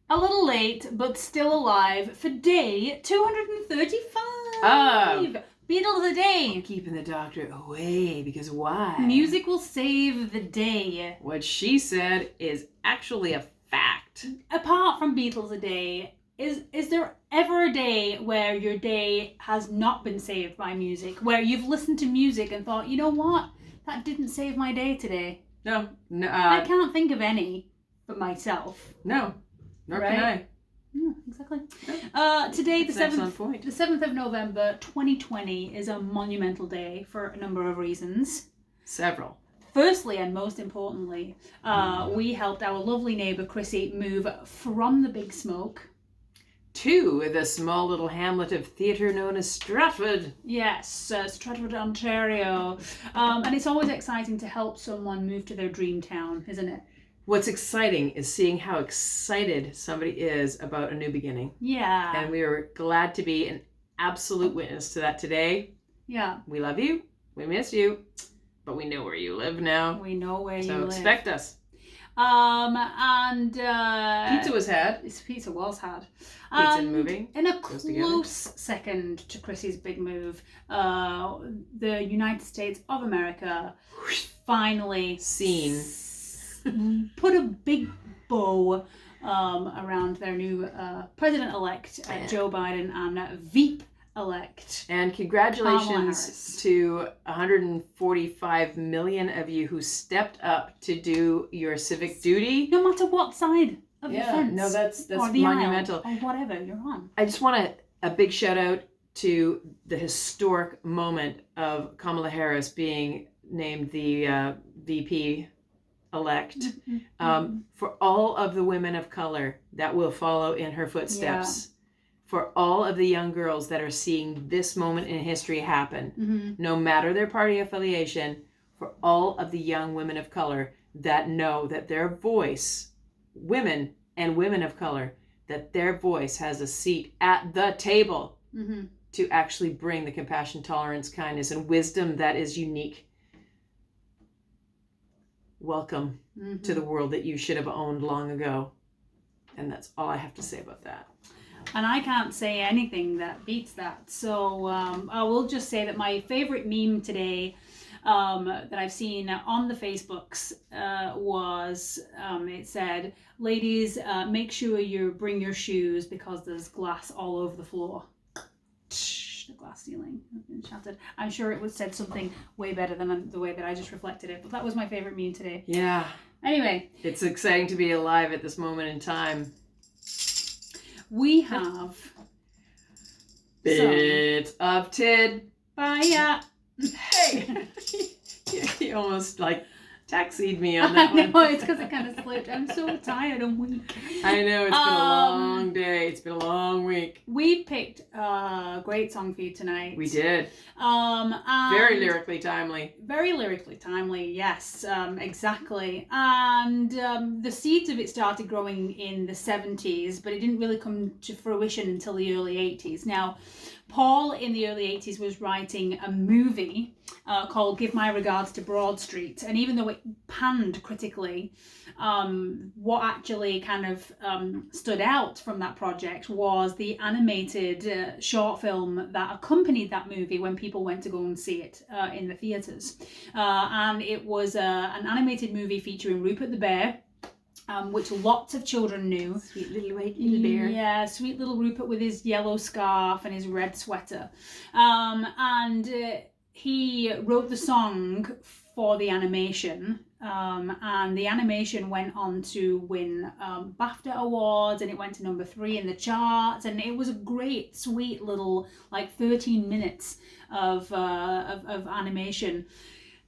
A little late, but still alive for day 235. Beatles-a-Day. Keeping the doctor away, because why? Music will save the day. What she said is actually a fact. Apart from Beatles-a-Day, is there ever a day where your day has not been saved by music? Where you've listened to music and thought, you know what? That didn't save my day today. No. I can't think of any for myself. No. Nor can I. Yeah, exactly. Today, the 7th of November, 2020, is a monumental day for a number of reasons. Several. Firstly, and most importantly, we helped our lovely neighbour Chrissy move from the Big Smoke to the small little hamlet of theatre known as Stratford. Yes, Stratford, Ontario. And it's always exciting to help someone move to their dream town, isn't it? What's exciting is seeing how excited somebody is about a new beginning. Yeah. And we are glad to be an absolute witness to that today. Yeah. We love you. We miss you. But we know where you live now. We know where you live. So expect us. And pizza was had. Pizza was had. Pizza and moving. In a close second to Chrissy's big move, the United States of America finally put a big bow around their new president-elect, Joe Biden, and Veep-elect. And congratulations to 145 million of you who stepped up to do your civic duty. No matter what side of the fence. No, that's or the monumental. Aisle, or whatever you're on. I just want a big shout out to the historic moment of Kamala Harris being named the VP elect, for all of the women of color that will follow in her footsteps, for all of the young girls that are seeing this moment in history happen, no matter their party affiliation, for all of the young women of color that know that their voice, women and women of color, that their voice has a seat at the table to actually bring the compassion, tolerance, kindness, and wisdom that is unique. Welcome to the world that you should have owned long ago. And that's all I have to say about that. And I can't say anything that beats that. So I will just say that my favorite meme today that I've seen on the Facebooks was, it said, ladies, make sure you bring your shoes because there's glass all over the floor. The glass ceiling has been shattered. I'm sure it would said something way better than the way that I just reflected it, but that was my favorite meme today. Yeah. Anyway. It's exciting to be alive at this moment in time. We have bits of tid. Bye. Hey. You almost taxied me on that one. No, it's because it kind of slipped. I'm so tired and weak. I know, it's been a long day. It's been a long week. We picked a great song for you tonight. We did. Very lyrically timely. Very lyrically timely, yes, exactly. And the seeds of it started growing in the 70s, but it didn't really come to fruition until the early 80s. Now, Paul in the early 80s was writing a movie called Give My Regards to Broad Street, and even though it panned critically, what actually kind of stood out from that project was the animated short film that accompanied that movie when people went to go and see it in the theatres. And it was an animated movie featuring Rupert the Bear, which lots of children knew. Sweet little white little bear. Yeah, sweet little Rupert with his yellow scarf and his red sweater. And he wrote the song for the animation, and the animation went on to win BAFTA awards, and it went to number 3 in the charts, and it was a great, sweet little 13 minutes of animation.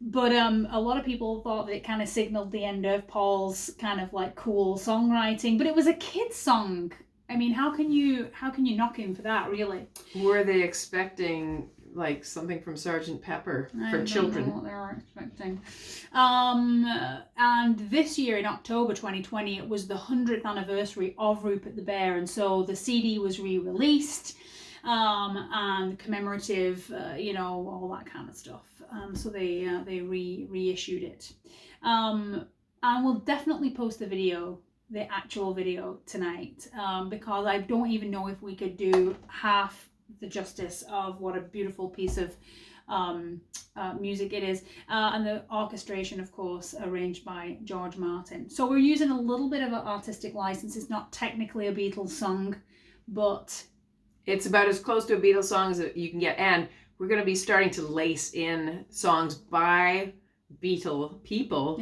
But a lot of people thought that it kind of signaled the end of Paul's kind of cool songwriting, but it was a kid's song. I mean, how can you knock him for that, really? Were they expecting something from Sgt. Pepper for children? I don't know what they were expecting. And this year in October 2020, it was the 100th anniversary of Rupert the Bear, and so the CD was re-released, and commemorative, all that kind of stuff. So they reissued it. And we'll definitely post the video the actual video tonight, because I don't even know if we could do half the justice of what a beautiful piece of music it is, and the orchestration, of course, arranged by George Martin. So we're using a little bit of an artistic license. It's not technically a Beatles song, but it's about as close to a Beatles song as you can get. And we're going to be starting to lace in songs by Beatle people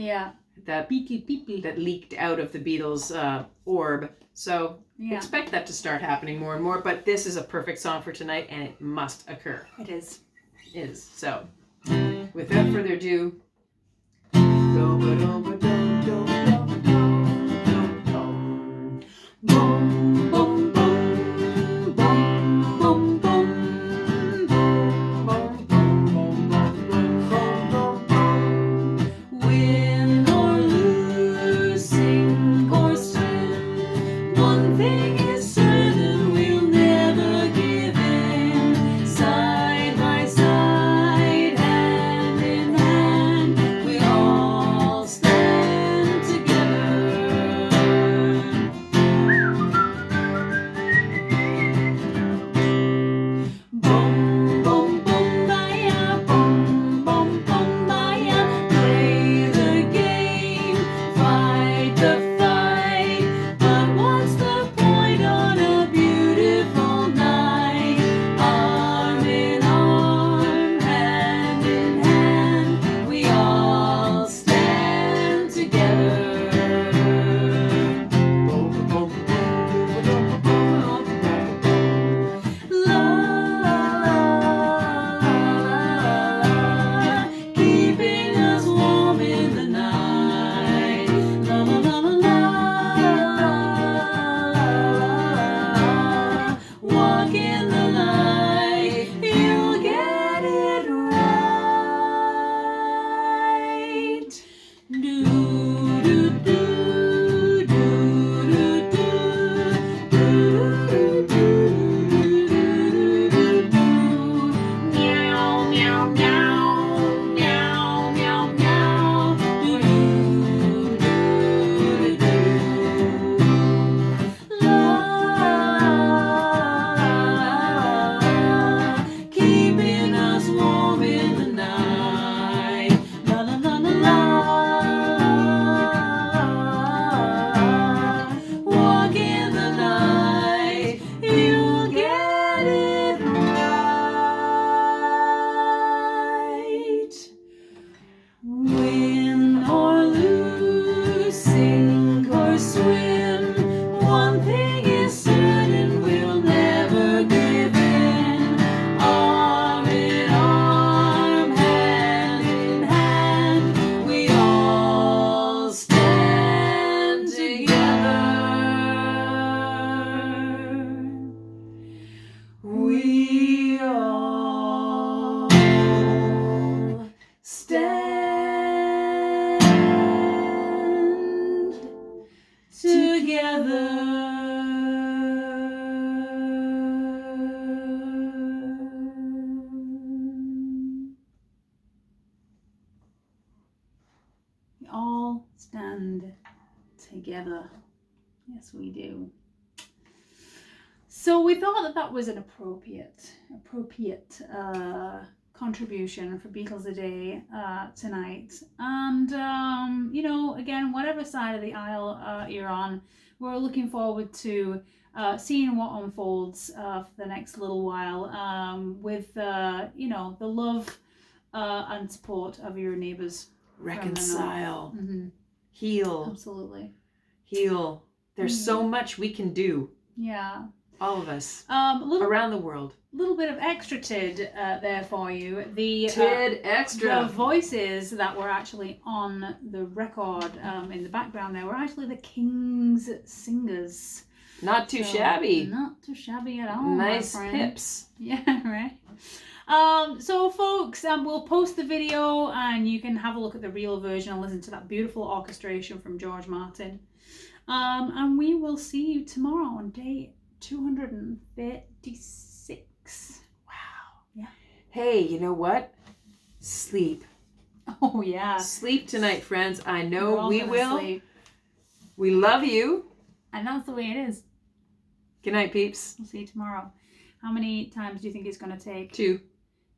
that leaked out of the Beatles orb. So expect that to start happening more and more. But this is a perfect song for tonight, and it must occur. It is. So, without further ado, Win or lose, sink or swim, one thing is certain, we'll never give in. Side by side, hand in hand, we all stand together. Boom, boom, boom, baya, boom, boom, boom, baya. Play the game, fight the fight. But what's the point on a beautiful night? Arm in arm, hand in hand, we all stand together. Keeping us warm in the night. La la la la la. Walk in the light, you'll get it right. Do do do do do do do do. Meow meow meow meow meow meow. Do do do do. La, keeping us warm in the night. La la la la la. Walk in the light, you'll get it right. Win or lose, sink or swim, one thing is certain, we'll never give in. Arm in arm, hand in hand, we all stand together. We all stand together. We all stand together. Yes, we do. So we thought that that was an appropriate contribution for Beatles-a-Day tonight. And, again, whatever side of the aisle you're on, we're looking forward to seeing what unfolds for the next little while with, the love and support of your neighbours. reconcile, Mm-hmm. heal, Absolutely. heal. There's so much we can do. Yeah. All of us. Around the world. Little bit of extra tid there for you. The Tid extra. The voices that were actually on the record in the background there were actually the King's singers. Not too shabby. Not too shabby at all. Nice my friend. hips. Yeah, right. So folks, we'll post the video and you can have a look at the real version and listen to that beautiful orchestration from George Martin. And we will see you tomorrow on day 256. Wow. Yeah. Hey, you know what? Sleep. Oh yeah. Sleep tonight, friends. I know we will. Sleep. We love you. And that's the way it is. Good night, peeps. We'll see you tomorrow. How many times do you think it's going to take? 2.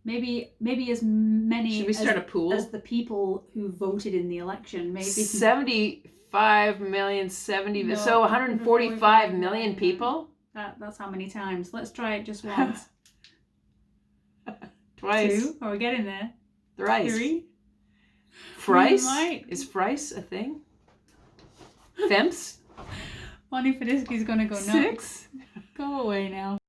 Maybe as many. Should we start a pool? As the people who voted in the election? Maybe 75 million, No, so 145 million people? That's how many times. Let's try it just once. Twice. 2. Are we getting there? Thrice. 3. Thrice? We might. Is thrice a thing? Femps? Bonnie Fidisky's going to go nuts. 6? Go away now.